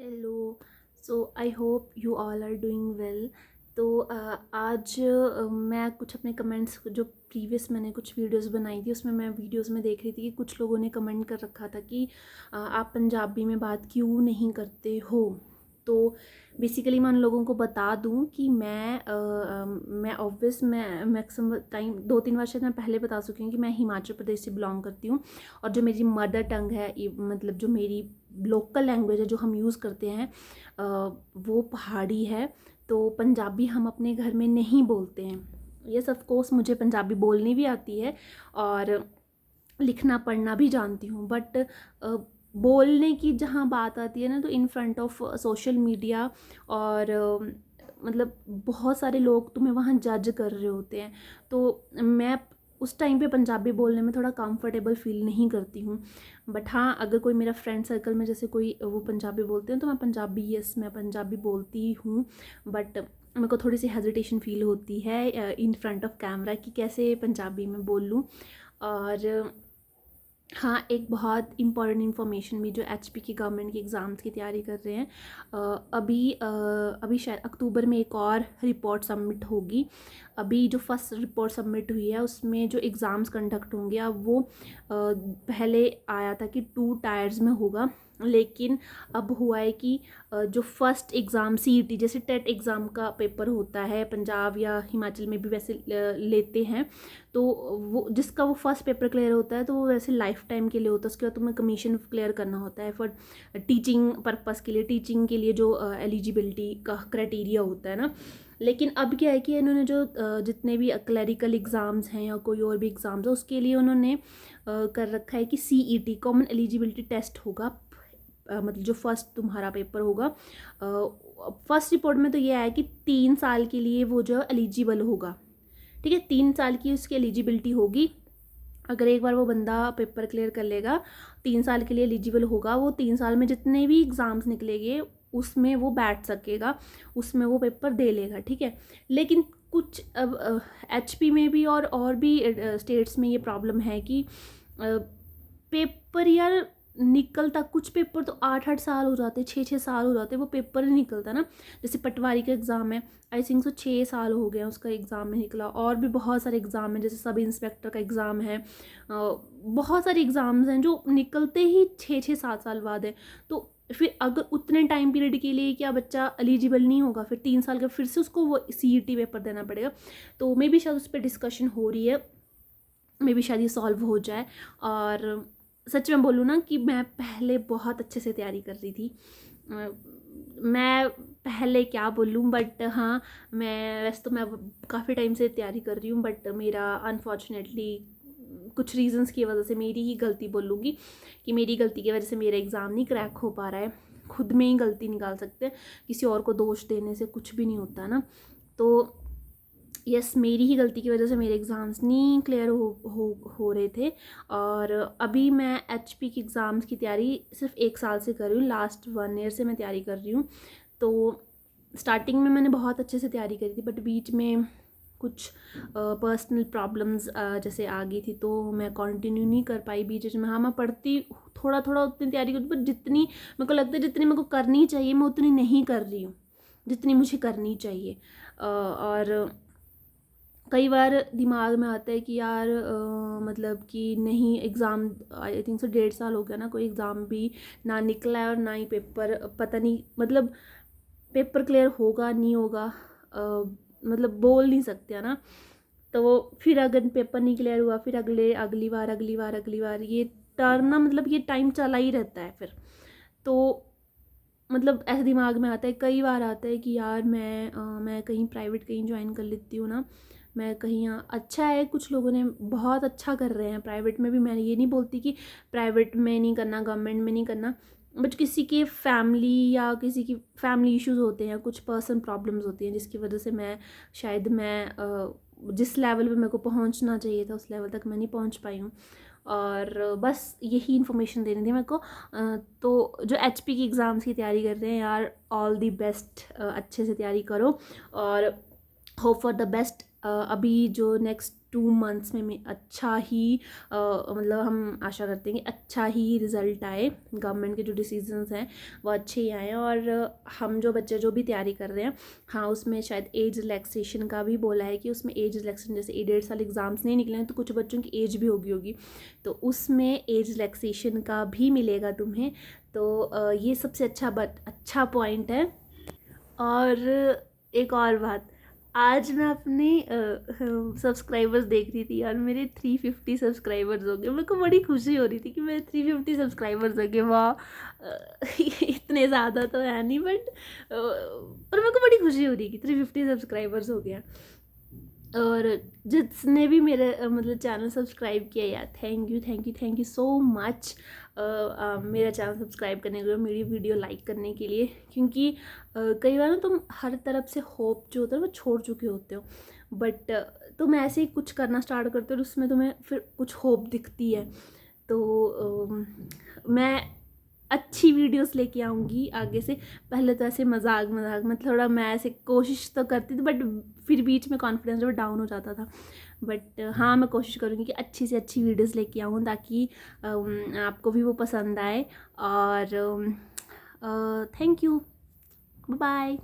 Hello. So I hope you all are doing well. तो आज मैं कुछ अपने कमेंट्स जो प्रीवियस मैंने कुछ वीडियोस बनाई थी उसमें मैं वीडियोस में देख रही थी कि कुछ लोगों ने कमेंट कर रखा था कि आप पंजाबी में बात क्यों नहीं करते हो। तो बेसिकली मैं उन लोगों को बता दूं कि मैं ऑब्वियस मैं मैक्सिमम टाइम 2-3 बार शायद मैं पहले बता चुकी हूँ कि मैं हिमाचल प्रदेश से बिलोंग करती हूँ। और जो मेरी मदर टंग है मतलब जो मेरी लोकल लैंग्वेज है जो हम यूज़ करते हैं वो पहाड़ी है। तो पंजाबी हम अपने घर में नहीं बोलते हैं। यस ऑफ कोर्स मुझे पंजाबी बोलनी भी आती है और लिखना पढ़ना भी जानती हूँ, बट बोलने की जहाँ बात आती है ना, तो in front of social media और मतलब बहुत सारे लोग तुम्हें वहाँ जज कर रहे होते हैं। तो मैं उस टाइम पे पंजाबी बोलने में थोड़ा कंफर्टेबल फील नहीं करती हूँ। बट हाँ, अगर कोई मेरा फ्रेंड सर्कल में जैसे कोई वो पंजाबी बोलते हैं तो मैं पंजाबी बोलती हूँ। बट मेरे को थोड़ी सी हेजिटेशन फील होती है इन फ्रंट ऑफ कैमरा कि कैसे पंजाबी में बोल लूँ। और हाँ, एक बहुत इम्पॉर्टेंट इन्फॉर्मेशन भी जो एचपी की गवर्नमेंट की एग्ज़ाम्स की तैयारी कर रहे हैं, अभी शायद अक्टूबर में एक और रिपोर्ट सबमिट होगी। अभी जो फर्स्ट रिपोर्ट सबमिट हुई है उसमें जो एग्ज़ाम्स कंडक्ट होंगे अब वो पहले आया था कि 2 टायर्स में होगा, लेकिन अब हुआ है कि जो फर्स्ट एग्ज़ाम सीईटी जैसे टेट एग्ज़ाम का पेपर होता है पंजाब या हिमाचल में भी वैसे लेते हैं, तो वो जिसका वो फर्स्ट पेपर क्लियर होता है तो वो वैसे लाइफ टाइम के लिए होता है। उसके बाद तुम्हें कमीशन क्लियर करना होता है फॉर टीचिंग पर्पज़ के लिए, टीचिंग के लिए जो एलिजिबिलिटी का क्राइटेरिया होता है ना। लेकिन अब क्या है कि इन्होंने जो जितने भी क्लैरिकल एग्ज़ाम्स हैं या कोई और भी एग्ज़ाम्स है उसके लिए उन्होंने कर रखा है कि सीईटी कॉमन एलिजिबिलिटी टेस्ट होगा। मतलब जो फर्स्ट तुम्हारा पेपर होगा, फर्स्ट रिपोर्ट में तो ये आया कि 3 साल के लिए वो जो एलिजिबल होगा। ठीक है, 3 साल की उसकी एलिजिबिलिटी होगी। अगर एक बार वो बंदा पेपर क्लियर कर लेगा, 3 साल के लिए एलिजिबल होगा, वो 3 साल में जितने भी एग्ज़ाम्स निकलेंगे उसमें वो बैठ सकेगा, उसमें वो पेपर दे लेगा। ठीक है, लेकिन कुछ अब एचपी में भी और भी स्टेट्स में ये प्रॉब्लम है कि पेपर यार निकलता, कुछ पेपर तो 8-8 साल हो जाते, 6-6 साल हो जाते, वो पेपर नहीं निकलता ना। जैसे पटवारी का एग्ज़ाम है, आई थिंक सो 6 साल हो गए उसका एग्ज़ाम नहीं निकला। और भी बहुत सारे एग्ज़ाम हैं, जैसे सब इंस्पेक्टर का एग्ज़ाम है, बहुत सारे एग्ज़ाम्स हैं जो निकलते ही 6-6 7 साल बाद है। तो फिर अगर उतने टाइम पीरियड के लिए क्या बच्चा एलिजिबल नहीं होगा, फिर 3 साल का फिर से उसको वो सीईटी पेपर देना पड़ेगा। तो मे बी शायद उस पर डिस्कशन हो रही है, मे बी शायद ये सॉल्व हो जाए। और सच में बोलूँ ना कि मैं पहले बहुत अच्छे से तैयारी कर रही थी। मैं पहले क्या बोलूँ, बट हाँ, मैं वैसे तो मैं काफ़ी टाइम से तैयारी कर रही हूँ, बट मेरा अनफॉर्चुनेटली कुछ रीजंस की वजह से, मेरी ही गलती बोलूँगी कि मेरी गलती की वजह से मेरा एग्ज़ाम नहीं क्रैक हो पा रहा है। खुद में ही गलती निकाल सकते हैं, किसी और को दोष देने से कुछ भी नहीं होता ना। तो यस, मेरी ही गलती की वजह से मेरे एग्ज़ाम्स नहीं क्लियर हो रहे थे। और अभी मैं एचपी की एग्ज़ाम्स की तैयारी सिर्फ 1 साल से कर रही हूँ, लास्ट 1 ईयर से मैं तैयारी कर रही हूँ। तो स्टार्टिंग में मैंने बहुत अच्छे से तैयारी करी थी, बट बीच में कुछ पर्सनल प्रॉब्लम्स जैसे आ गई थी, तो मैं कंटिन्यू नहीं कर पाई बीच में। हाँ, मैं पढ़ती थोड़ा थोड़ा उतनी तैयारी करती, बट जितनी मेरे को लगता है जितनी मेरे को करनी चाहिए मैं उतनी नहीं कर रही हूँ, जितनी मुझे करनी चाहिए। और कई बार दिमाग में आता है कि यार मतलब कि नहीं, एग्ज़ाम आई थिंक सो 1.5 साल हो गया ना, कोई एग्ज़ाम भी ना निकला है और ना ही पेपर, पता नहीं मतलब पेपर क्लियर होगा नहीं होगा, मतलब बोल नहीं सकते है ना। तो फिर अगर पेपर नहीं क्लियर हुआ, फिर अगली बार ये टर्न ना, मतलब ये टाइम चला ही रहता है फिर। तो मतलब ऐसे दिमाग में आता है, कई बार आता है कि यार मैं कहीं प्राइवेट कहीं ज्वाइन कर लेती हूँ ना, मैं कहीं यहाँ अच्छा है, कुछ लोगों ने बहुत अच्छा कर रहे हैं प्राइवेट में भी। मैं ये नहीं बोलती कि प्राइवेट में नहीं करना, गवर्नमेंट में नहीं करना, बट किसी के फैमिली या किसी की फैमिली इश्यूज़ होते हैं, कुछ पर्सनल प्रॉब्लम्स होती हैं, जिसकी वजह से मैं जिस लेवल पे मेरे को पहुंचना चाहिए था उस लेवल तक मैं नहीं पहुंच पाई हूँ। और बस यही इन्फॉर्मेशन देनी थी मेरे को। तो जो एचपी की एग्ज़ाम्स की तैयारी कर रहे हैं यार, ऑल दी बेस्ट, अच्छे से तैयारी करो और होप फॉर द बेस्ट। अभी जो नेक्स्ट 2 मंथ्स में मैं अच्छा ही मतलब हम आशा करते हैं कि अच्छा ही रिज़ल्ट आए, गवर्नमेंट के जो डिसीजंस हैं वो अच्छे ही आए। और हम जो बच्चे जो भी तैयारी कर रहे हैं, हाँ उसमें शायद एज रिलैक्सेशन का भी बोला है कि उसमें एज रिलैक्सेशन, जैसे 1.5 साल एग्ज़ाम्स नहीं निकले हैं तो कुछ बच्चों की एज भी होगी, तो उसमें एज रिलैक्सेशन का भी मिलेगा तुम्हें। तो ये सबसे अच्छा पॉइंट है। और एक और बात, आज मैं अपने सब्सक्राइबर्स देख रही थी और मेरे 350 सब्सक्राइबर्स हो गए। मेरे को बड़ी खुशी हो रही थी कि मेरे 350 सब्सक्राइबर्स हो गए। वाह, इतने ज़्यादा तो है नहीं, बट पर मेरे को बड़ी खुशी हो रही कि 350 सब्सक्राइबर्स हो गया। और जिसने भी मेरे मतलब चैनल सब्सक्राइब किया यार, थैंक यू सो मच मेरा चैनल सब्सक्राइब करने के लिए, मेरी वीडियो लाइक करने के लिए। क्योंकि कई बार ना तुम हर तरफ से होप जो होता है वो छोड़ चुके होते हो, बट तुम ऐसे ही कुछ करना स्टार्ट करते हो और उसमें तुम्हें फिर कुछ होप दिखती है। तो मैं अच्छी वीडियोस लेके आऊँगी आगे से। पहले तो ऐसे मजाक में थोड़ा मैं ऐसे कोशिश तो करती थी, बट फिर बीच में कॉन्फिडेंस जो डाउन हो जाता था। बट हाँ, मैं कोशिश करूँगी कि अच्छी से अच्छी वीडियोस लेके आऊँ ताकि आपको भी वो पसंद आए। और थैंक यू, बाय।